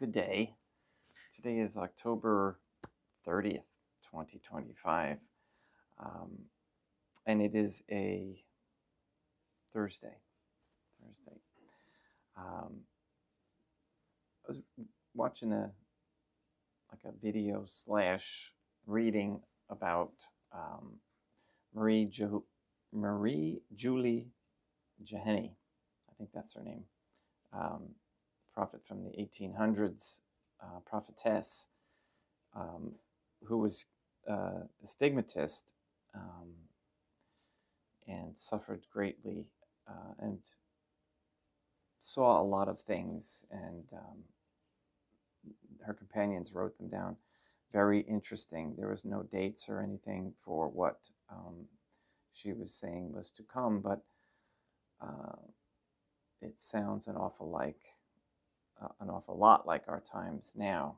Good day. Today is October 30th, 2025, and it is a Thursday. I was watching a video / reading about Marie Julie Jeheny. I think that's her name. Prophet from the 1800s, prophetess, who was a stigmatist and suffered greatly and saw a lot of things, and her companions wrote them down. Very interesting. There was no dates or anything for what she was saying was to come, but it sounds an awful lot like our times now.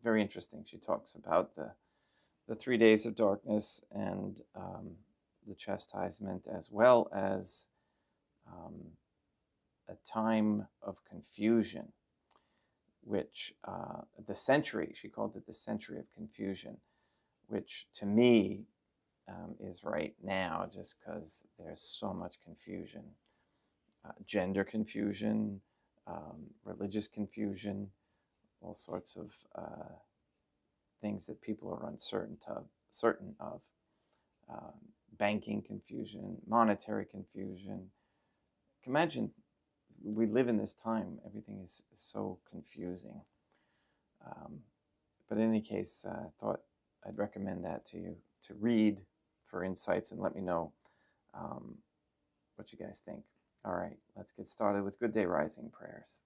Very interesting. She talks about the 3 days of darkness and the chastisement, as well as a time of confusion, which the century, she called it the century of confusion, which to me is right now, just because there's so much confusion. Gender confusion, religious confusion, all sorts of things that people are uncertain of. Banking confusion, monetary confusion. Imagine we live in this time, everything is so confusing. But in any case, I thought I'd recommend that to you to read for insights and let me know what you guys think. All right, let's get started with Good Day Rising prayers.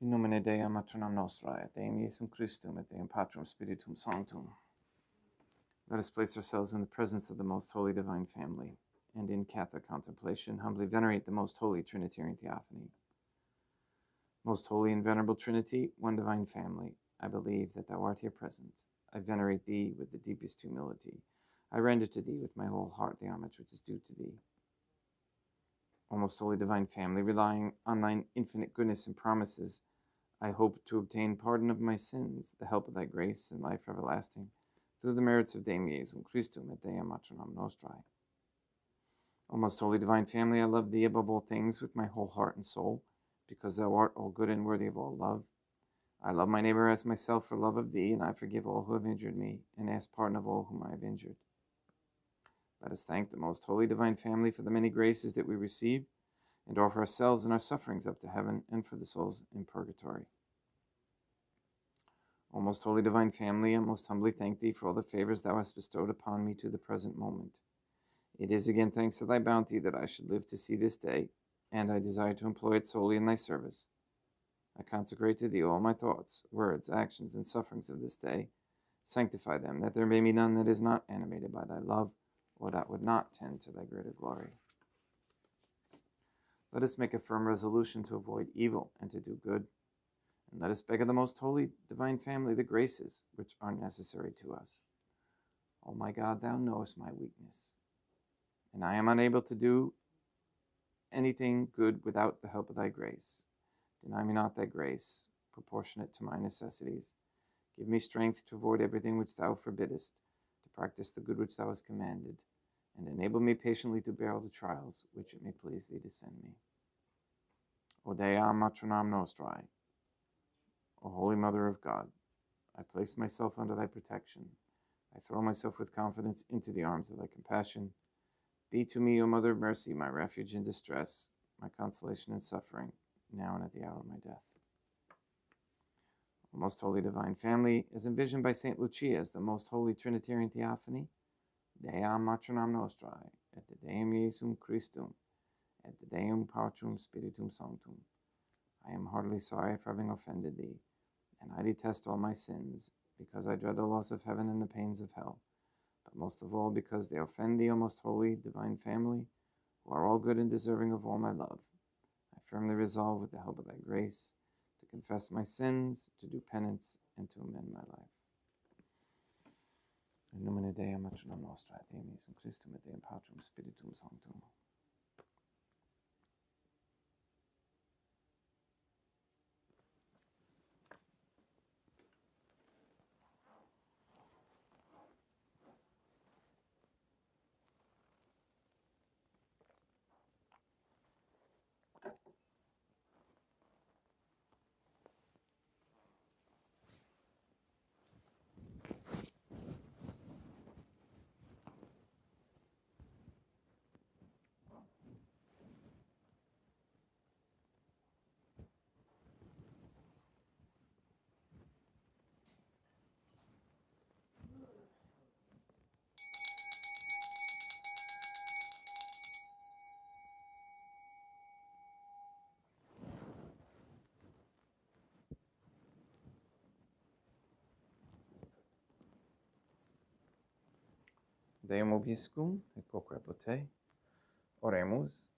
In nomine Dei matronam nostrae, et Deum Iesum Christum, et Deum Patrum Spiritum Sanctum. Let us place ourselves in the presence of the Most Holy Divine Family, and in Catholic contemplation humbly venerate the Most Holy Trinitarian Theophany. Most Holy and Venerable Trinity, one Divine Family, I believe that Thou art here present. I venerate Thee with the deepest humility. I render to Thee with my whole heart the homage which is due to Thee. O Most Holy Divine Family, relying on Thine infinite goodness and promises, I hope to obtain pardon of my sins, the help of Thy grace, and life everlasting, through the merits of Deum Iesum Christum et Deum matronam nostrae. O Most Holy Divine Family, I love Thee above all things with my whole heart and soul, because Thou art all good and worthy of all love. I love my neighbor as myself for love of Thee, and I forgive all who have injured me, and ask pardon of all whom I have injured. Let us thank the Most Holy Divine Family for the many graces that we receive, and offer ourselves and our sufferings up to heaven, and for the souls in purgatory. O Most Holy Divine Family, I most humbly thank Thee for all the favors Thou hast bestowed upon me to the present moment. It is again thanks to Thy bounty that I should live to see this day, and I desire to employ it solely in Thy service. I consecrate to Thee all my thoughts, words, actions, and sufferings of this day. Sanctify them, that there may be none that is not animated by Thy love, or that would not tend to Thy greater glory. Let us make a firm resolution to avoid evil and to do good. And let us beg of the Most Holy Divine Family the graces which are necessary to us. O my God, Thou knowest my weakness, and I am unable to do anything good without the help of Thy grace. Deny me not Thy grace, proportionate to my necessities. Give me strength to avoid everything which Thou forbiddest, to practice the good which Thou hast commanded, and enable me patiently to bear all the trials which it may please Thee to send me. O Dea matronam nostrae, O Holy Mother of God, I place myself under Thy protection. I throw myself with confidence into the arms of Thy compassion. Be to me, O Mother of Mercy, my refuge in distress, my consolation in suffering, now and at the hour of my death. O Most Holy Divine Family, as envisioned by St. Lucia as the Most Holy Trinitarian Theophany, Dea matronam nostrae, et de Deum Iesum Christum, et de Deum Patrum Spiritum Sanctum. I am heartily sorry for having offended Thee, and I detest all my sins, because I dread the loss of heaven and the pains of hell. but most of all because they offend thee, O most holy, divine family, who are all good and deserving of all my love. I firmly resolve, with the help of thy grace, to confess my sins, to do penance, and to amend my life. In nomine Dei, matronam nostrae, et Deum Christum, et Deum Patrum, Spiritum Sanctum. Deum obiscum, et quoque pote. Oremus.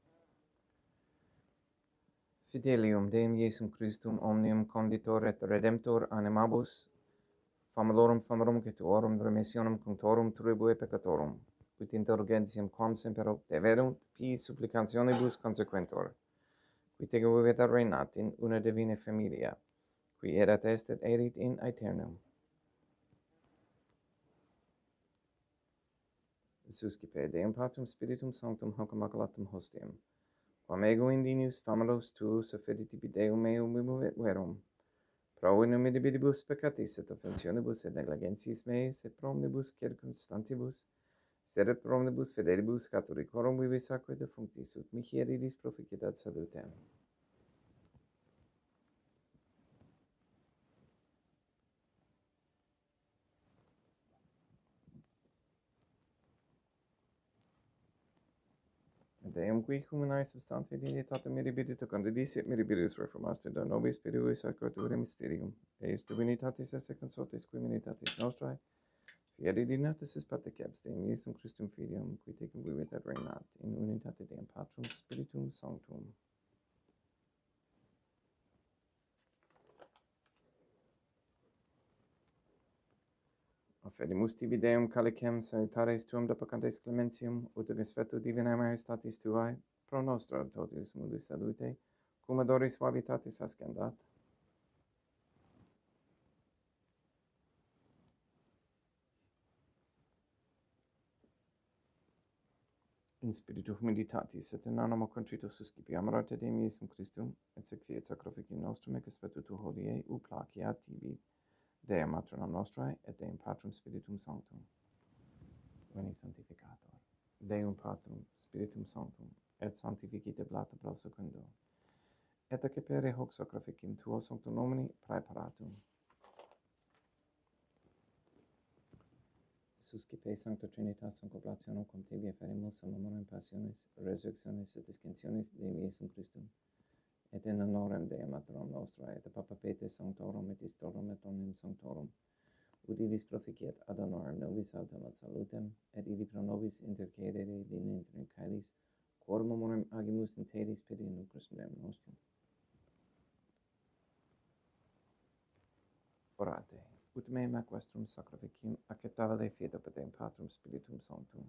Fidelium Deum Iesum Christum omnium conditor et redemptor animabus, famalorum cetuorum remissionem cunctorum tribue peccatorum, ut indulgentiam quam semper obteverunt, pis supplicationibus consequentor, qui teguit reinat in una divina familia, qui erat est et erit in aeternum. Suscipe Deum Patrum Spiritum Sanctum hoc immaculatum hostiam, quam ego indinius famalos tuus offeditibi Deum meum vimuit verum, pro innumerabilibus peccatis et offensionibus et negligentiis meis et pro omnibus circumstantibus, sed et pro omnibus fidelibus catholicorum vivis aquae defunctis, ut mihi eridis proficiat salutem. Deum qui humanae substantia dignitatem mirabilita condidis et mirabilis reformaster da nobis spiritus acquature mysterium, eis divinitatis esse consortis qui divinitatis nostrae, fieri dignatis is patriceps Deum Iesum Christum Filium, qui tecum vivit et regnat, in unitate Deum Patrum Spiritum Sanctum. Offedimus tibi Deum calicem salutares tuum deprecantes clementium, ut respetu divinae majestatis tuae, pro nostra totius mundus salute, cum adoris suavitatis ascendat. In spiritu humilitatis et in animo contrito suscipiam orate Deum Iesum Christum, et sequiet sacrificium nostrum ec respetu tu hodie, u placiat tibi Deum matronam nostrae, et Deum Patrum Spiritum Sanctum. Veni sanctificator. Deum Patrum Spiritum Sanctum, et sanctificite blata pro secundo. Et accepere hoc sacrificium tuo sanctum nomini praeparatum. Suscipe Sancta Trinitas concoblationem cum tibi efferimus a memoriam passionis, resurrectionis et ascensionis Deum Iesum Christum, et in honorem Deum matronam nostrae, et a Papa Peter Sanctorum et Istorum et omnium Sanctorum, ut idis proficiat ad honorem nobis autem ad salutem, et idi pro nobis intercedere in caelis, quorum memoriam agimus in tedis pedium Christum Deum nostrum. Orate. Ut meum ac vestrum sacrificium acceptabile fiat per Deum Patrum Spiritum Sanctum.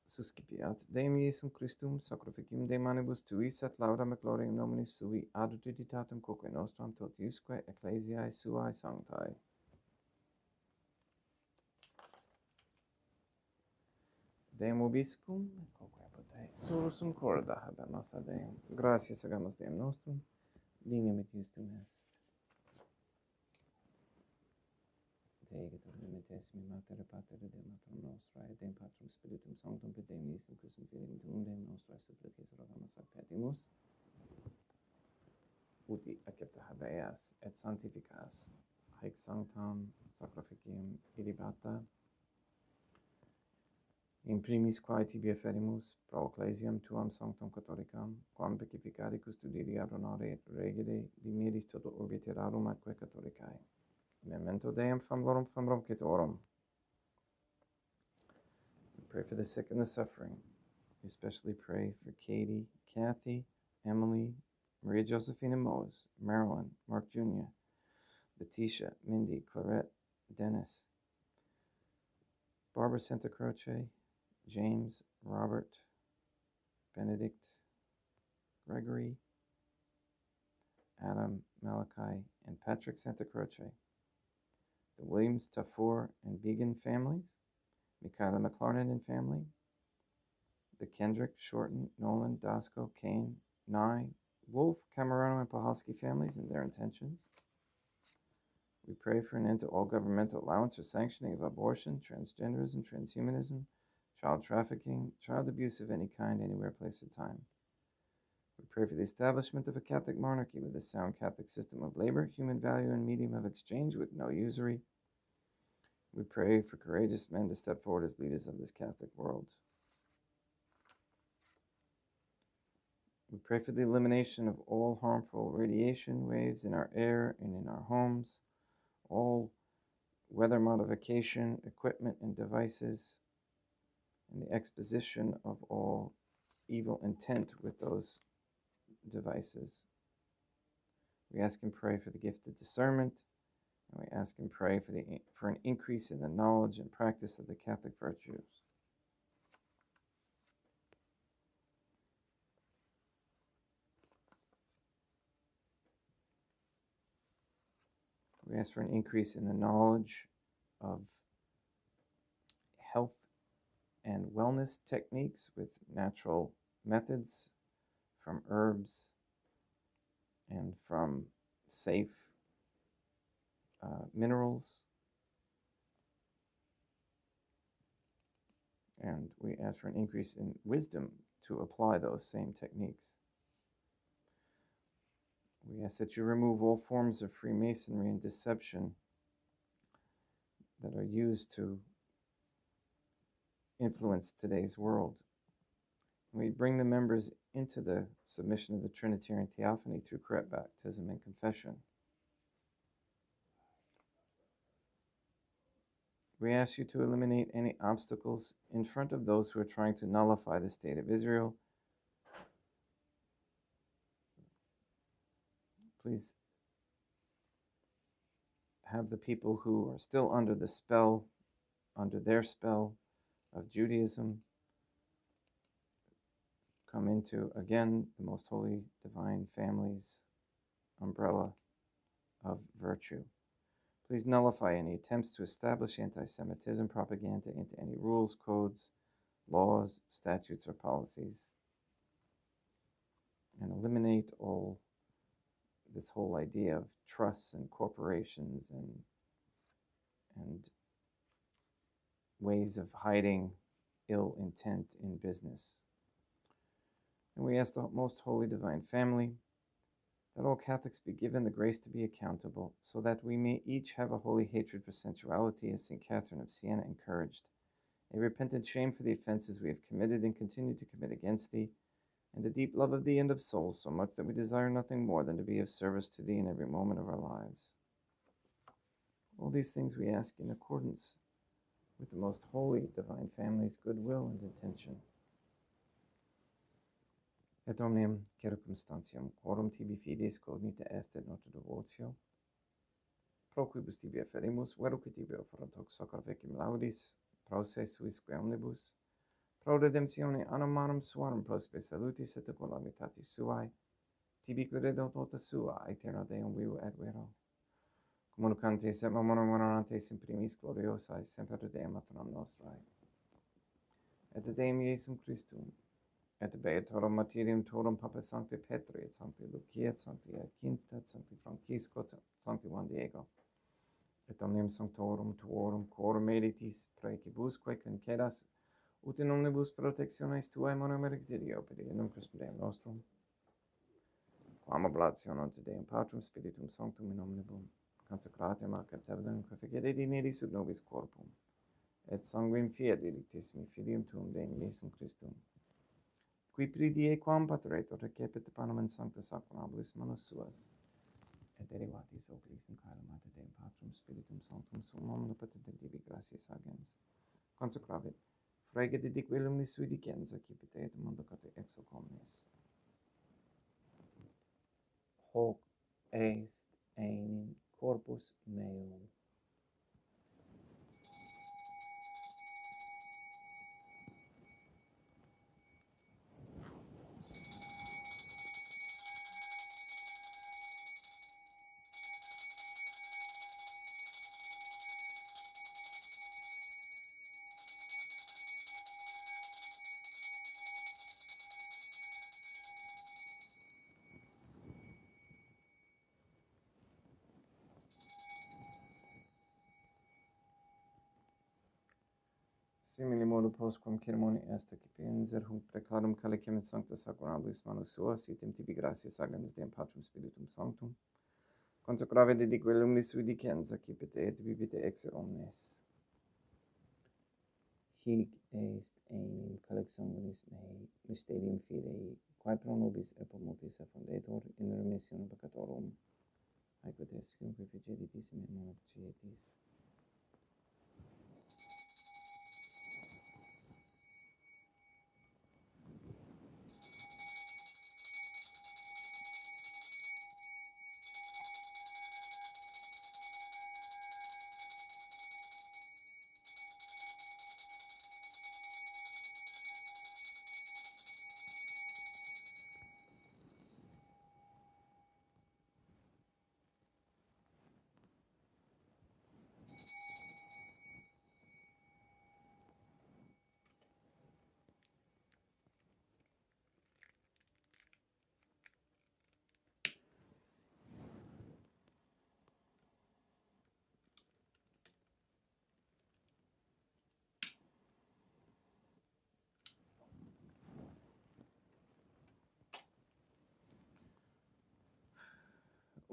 Suscipiat Deum Iesum Christum sacrificium de manibus tuis et laudam et gloriam nominis sui ad utilitatem quoque nostram totiusque ecclesiae suae sanctae. Deum obiscum, quoque pote, sursum corda habemus a Deum. Gratias agamus Deum nostrum, dignum et justum est. Te egetur limitesimi mater et pater et Deum matronam nostrae, et Deum Patrum Spiritum Sanctum, et Deum Iesum Christum Filium tuum Deum nostrae supplices rogamus ac petimus, uti accepta habeas et sanctificas haec sanctam sacrificium ilibata, in primis quae tibi efferimus pro ecclesiam tuam sanctam catholicam, quam pacificari custodiri ad honore et regere digniris toto orbiterarum atque catholicae. Memento Deum famorum cetuorum, pray for the sick and the suffering. We especially pray for Katie, Kathy, Emily, Maria Josephina Mose, Marilyn, Mark Jr., Letitia, Mindy, Clarette, Dennis, Barbara Santa Croce, James, Robert, Benedict, Gregory, Adam, Malachi, and Patrick Santa Croce, the Williams, Tafour, and Began families, Michaela McLarnon and family, the Kendrick, Shorten, Nolan, Dasco, Kane, Nye, Wolf, Camerano, and Pahalski families and their intentions. We pray for an end to all governmental allowance or sanctioning of abortion, transgenderism, transhumanism, child trafficking, child abuse of any kind, anywhere, place, or time. We pray for the establishment of a Catholic monarchy with a sound Catholic system of labor, human value, and medium of exchange with no usury. We pray for courageous men to step forward as leaders of this Catholic world. We pray for the elimination of all harmful radiation waves in our air and in our homes, all weather modification, equipment, and devices, and the exposition of all evil intent with those devices. We ask and pray for the gift of discernment, and we ask and pray for an increase in the knowledge and practice of the Catholic virtues. We ask for an increase in the knowledge of health and wellness techniques with natural methods, from herbs and from safe minerals. And we ask for an increase in wisdom to apply those same techniques. We ask that you remove all forms of Freemasonry and deception that are used to influence today's world. We bring the members into the submission of the Trinitarian Theophany through correct baptism and confession. We ask you to eliminate any obstacles in front of those who are trying to nullify the state of Israel. Please have the people who are still under the spell, under their spell of Judaism, come into, again, the most holy divine family's umbrella of virtue. Please nullify any attempts to establish anti-Semitism propaganda into any rules, codes, laws, statutes, or policies, and eliminate all this whole idea of trusts and corporations and ways of hiding ill intent in business. And we ask the most holy divine family that all Catholics be given the grace to be accountable, so that we may each have a holy hatred for sensuality, as St. Catherine of Siena encouraged, a repentant shame for the offenses we have committed and continue to commit against thee, and a deep love of thee and of souls, so much that we desire nothing more than to be of service to thee in every moment of our lives. All these things we ask in accordance with the most holy divine family's goodwill and intention. Et omnium circumstantium quorum tibi fides cognita est et nota devotio, pro quibus tibi afferimus, veruque tibi offerant hoc soccor vecim laudis, pro se suisque omnibus, pro redemptione anomarum suarum prospe salutis et calamitatis suae, tibi credo tota sua, aeterno Deum vivo et vero. Communicantes et memorum venerantes in primis gloriosae, semper Deum maternam nostrae. Et Deum Iesum Christum, et beatorum martyrium torum Papa Sancti Petri, et Sancti Lucia, et Sancti Jacinta, et Sancti Francisco, et Sancti Juan Diego, et omnium sanctorum tuorum quorum meditis praecibusque concedas, ut in omnibus protectiones tuae monum exilio, per Deum Christum Deum nostrum, quam oblation unto Deum Patrum Spiritum Sanctum in omnibus consecratem ac tabellum quae dineris sub nobis corpum, et sanguinem fiat edictissimi Filium tuum Deum Iesum Christum, qui pridie quam pateretur recepit panem in sancta sacramentablis manus suas, et derivatis operis in caelum ad Deum Patrum Spiritum Sanctum sum omnipotentem tibi gratias agens, consecravit pregate di quellum ni sui dicenza, cipite et mundo cate exo omnes. Hoc est enim corpus meum. Simili modo postquam ceremoni est accipienser hunc preclarum calicem et sancta sacramentus manus suas, item tibi gratias agens Deum Patrum Spiritum Sanctum, consecrave de quellum ni sui dicenza, cipite et vivite exe omnes. Hic est enim calix sanguinis mei, mysterium fidei, quae pro nobis et pro multis effundetur in remissionem peccatorum, haequet est cum effigieditis in mortietis.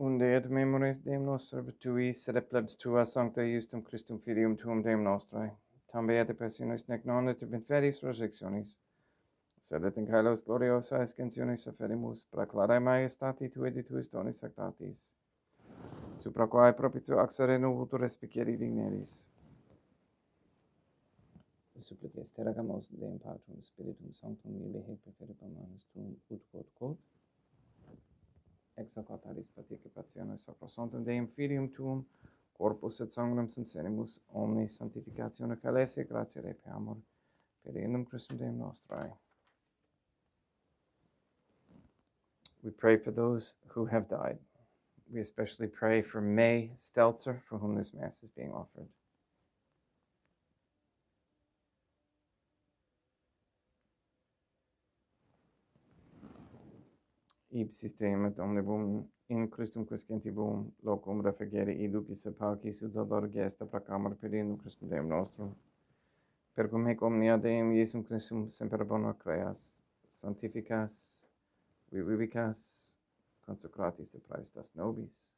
Unde et memores Deum nostrum tui, sed et plebs tua sancta justum Christum filium tuum Deum nostrae, tam beate passionis nec non et in fedis resurrectionis, sed et in caelos gloriosa ascensionis afferimus, proclare maiestati tui de tuis donis sactatis, supra quae propitio axere nuvutur respicieri digneris. Supplices teragamos Deum Patrum Spiritum Sanctum ibi hic preferibam manus tuum ut quod ex hoc altaris participationis sacrosanctum Deum Filium tuum, corpus et sanguinem sensenimus, omni sanctificatione calese, gratia Dei per amor, per innum Christum Deum nostrae. We pray for those who have died. We especially pray for May Stelzer, for whom this Mass is being offered. Ipsis Deum et omnibus in Christum quiscentibus locum refugere iducis et paucis ut odor gesta proclamar per innum Christum Deum nostrum. Per cum hic omnia Deum Iesum Christum semper bona creas, sanctificas, vivicas, consecratis et praestas nobis.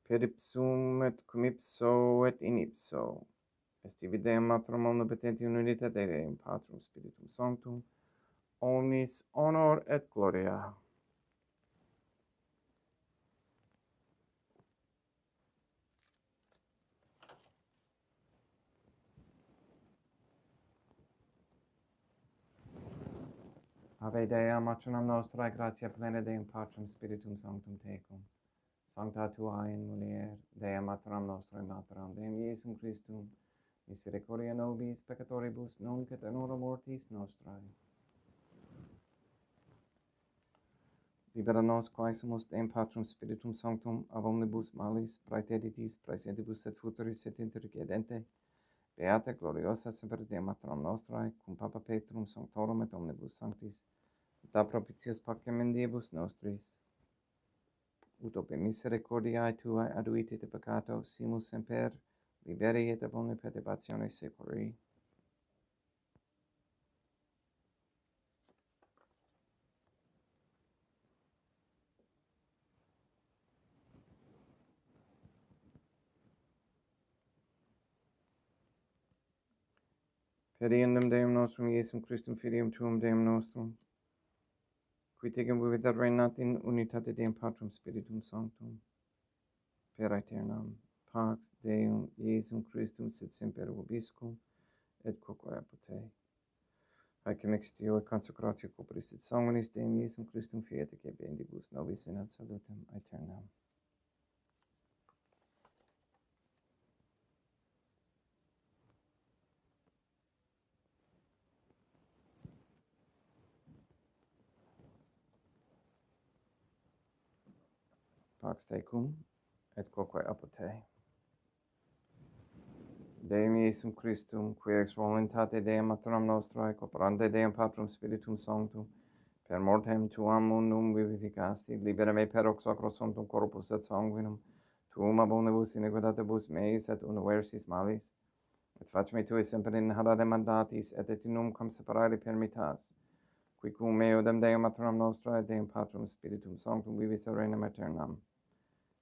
Per ipsum et cum ipso et in ipso, est ibi Deum Matrum omnipotenti in unitate Deum Patrum Spiritum Sanctum, omnis honor et gloria. Ave Dea, Matronam nostrae, gratia plena Deum Patrum Spiritum Sanctum tecum. Sancta tua in mulier, Dea Matronam nostrae, Matronam Deum Iesum Christum, misericordia nobis peccatoribus, nunc et in hora mortis nostrae. Libera nos quae sumus Deum Patrum Spiritum Sanctum, ab omnibus malis, praeteditis, praesentibus et futuris et intercedente, beata gloriosa semper Dea Matronam nostrae, cum Papa Petrum Sanctorum et omnibus sanctis, da propitius pacem in diebus nostris, ut ope misericordiae tuae aduite de peccato, simus semper liberi et ab omni perturbatione securi. Per iendem Deum nostrum Iesum Christum Filium tuum Deum nostrum, qui tegem vivit reinat in unitate Deum Patrum Spiritum Sanctum, per aeternam, pax Deum Iesum Christum sit semper vobiscum, et quoque apud te. Haec mixtio et consecratio corporis et sanguinis Deum Iesum Christum fiat et bendibus nobis in ad salutem aeternam. Pax tecum, et quoque apud te. Deum Iesum Christum, qui ex voluntate Deum Maternam Nostrae, cooperante Deum Patrum Spiritum Sanctum, per mortem tuam mundum vivificasti, libera me per hoc sacro sanctum corpus et sanguinum, tuum abonibus iniquitatibus meis et universis malis, et fac me tui semper in harare mandatis, et etinum cum separare permittas, qui cum meo dem Deum Maternam Nostrae, Deum Patrum Spiritum Sanctum vivis regnam aeternam.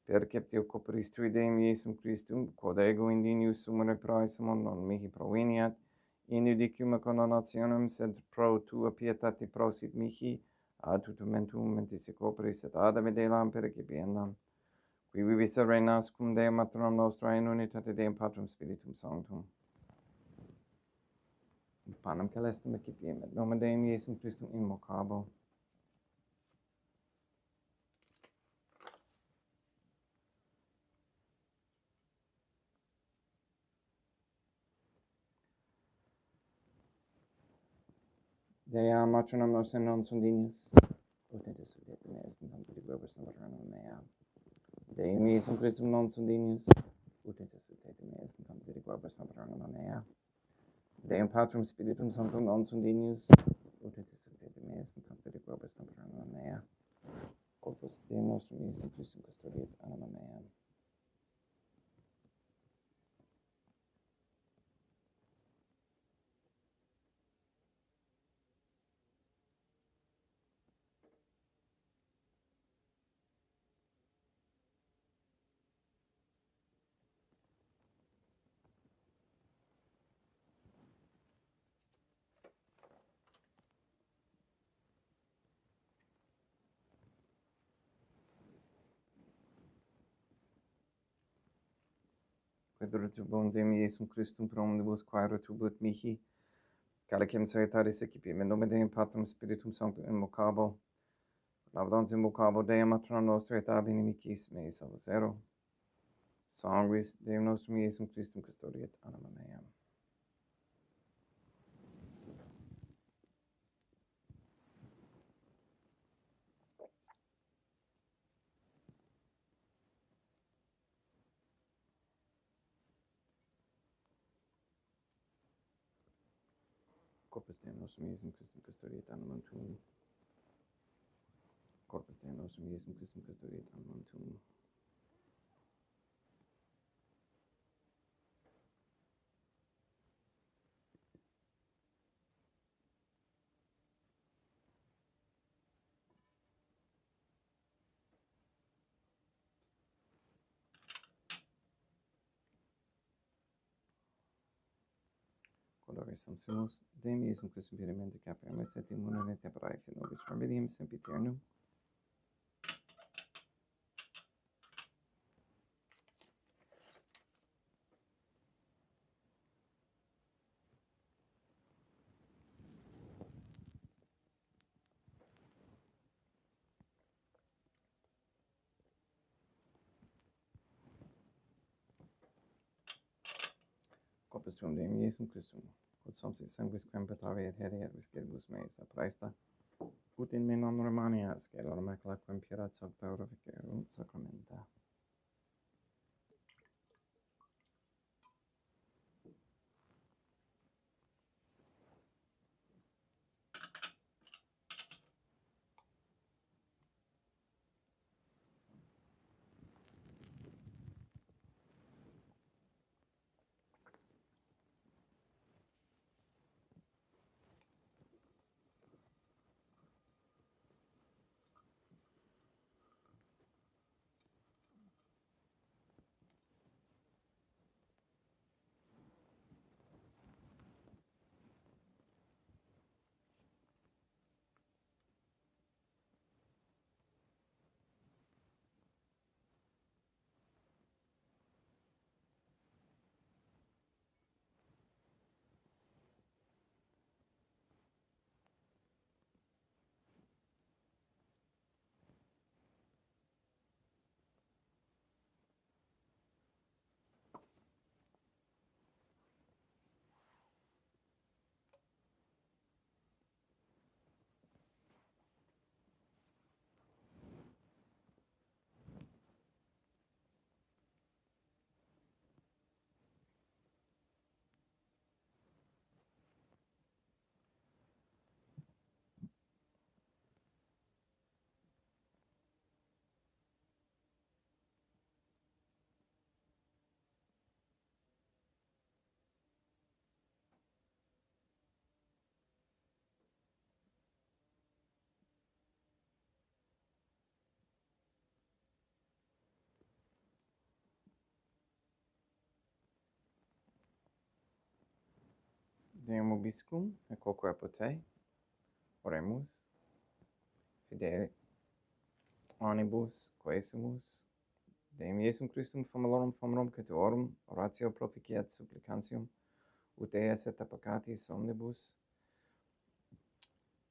Perceptio corporis tui Deum Iesum Christum, quod ego indinius sumere praesumum non mihi proveniat, in judicium condonationem, sed pro tua pietate prosit mihi, ad tutumentum mentis et corporis et ad avedelam percipiendam, qui vivis et reinas cum Deum Maternam Nostrae in unitate Deum Patrum Spiritum Sanctum. Panem celestem excipiem, et nomen Deum Iesum Christum invocabo. Dea matronam nos in non sundinius, ut intus ut et meas in tanto di globus sanguinum mea. Deum Iesum Christum non sundinius, ut intus ut et meas in tanto di globus sanguinum mea. Deum Patrum Spiritum Sanctum non sundinius, ut intus ut et meas in tanto di globus sanguinum mea. Corpus Deum nostrum Iesum Christum custodiet anima mea. Quid retubum Deum Iesum Christum pro omnibus quae retubut mihi, calicem saetaris excipiem, in nome Deum Patrum Spiritum Sanctum invocabo, laudans invocabo Deum Maternam Nostrae et ab inimicis meis salus ero. Sanguis Deum nostrum Iesum Christum custodiet anima mea. Corpus Deum nostrum Iesum Christum custodiet animam tuum. Corpus Deum nostrum Iesum Christum custodiet animam tuum. Quodore sumus Deum Iesum Christum pedimente capiamus et immunere temperae nobis remedium sempiternum. Corpus tuum Deum Iesum Christum, quod somsis sanguis quem petavi et heri et visceribus meis apraesta, ut in me non remania, scelor macula quem pierat sancta orificerunt sacramenta. Deum vobiscum, et quo corpo te, oremus, fidei anibus coesumus, Deum Iesum Christum famulorum caetuorum, oratio proficiat supplicantium, ut eas et appecatis omnibus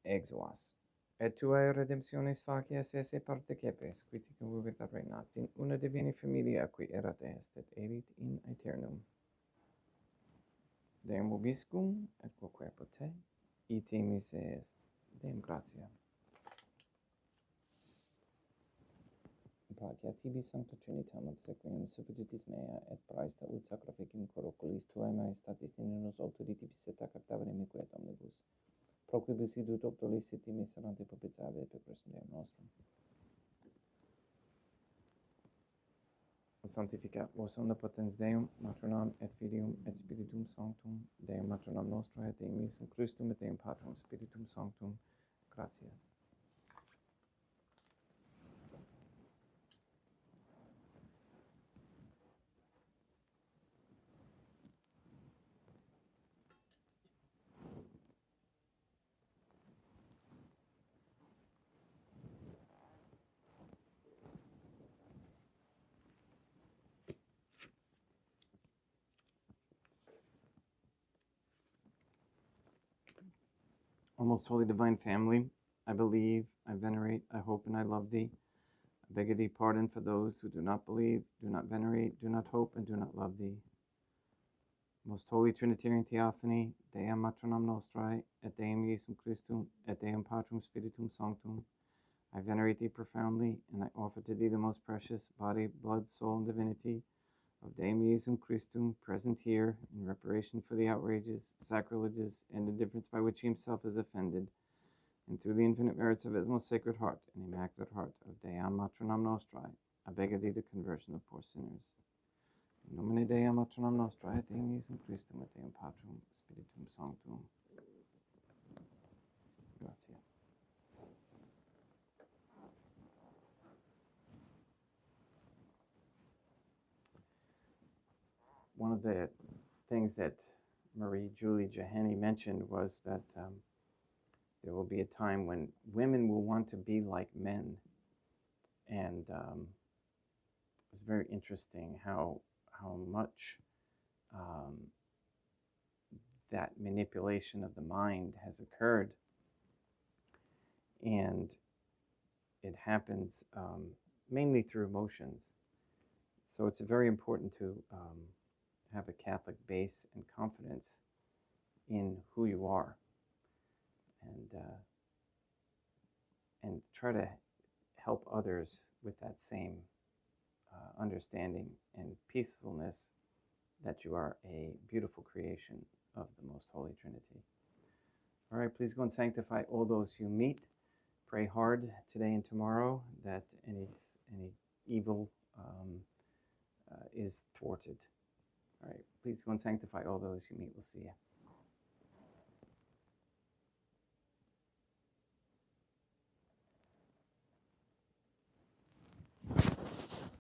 exuas. Et tuae redemptiones facias esse partecepes, quid convivit ad regnat in una divina familia qui erat est et erit in aeternum. Deum vobiscum, et quo corpo te, ite mise est. Deum gratia. Plagia tibi sancta Trinitam obsequium substitutis mea et praesta ut sacrificium corroculis tuae maestatis in nos autoritis et captavere mique et omnibus. Proquibus idut obdolis et miserante propitiae per Christum Deum nostrum. Sanctificat vos omnipotens Deum, Matronam et Filium et Spiritum Sanctum, Deum Matronam nostra et Deum Iesum Christum et Deum Patrum Spiritum Sanctum. Gratias. O most holy divine family, I believe, I venerate, I hope, and I love thee. I beg of thee pardon for those who do not believe, do not venerate, do not hope, and do not love thee. Most holy Trinitarian Theophany, Deum Matronam Nostrae, et Deum Iesum Christum, et Deum Patrum Spiritum Sanctum, I venerate thee profoundly, and I offer to thee the most precious body, blood, soul, and divinity of Deum Iesum Christum, present here in reparation for the outrages, sacrileges, and indifference by which he himself is offended, and through the infinite merits of his most sacred heart and immaculate heart of Deum Matronam Nostrae, I beg of thee the conversion of poor sinners. In nomine Deum Matronam Nostrae, et Deum Iesum Christum, et Deum Patrum Spiritum Sanctum. Grazie. One of the things that Marie Julie Jahani mentioned was that there will be a time when women will want to be like men. And it was very interesting how much that manipulation of the mind has occurred. And it happens mainly through emotions. So it's very important to have a Catholic base and confidence in who you are, and try to help others with that same understanding and peacefulness that you are a beautiful creation of the Most Holy Trinity. All right, please go and sanctify all those you meet. Pray hard today and tomorrow that any evil is thwarted. All right, please go and sanctify all those you meet. We'll see you.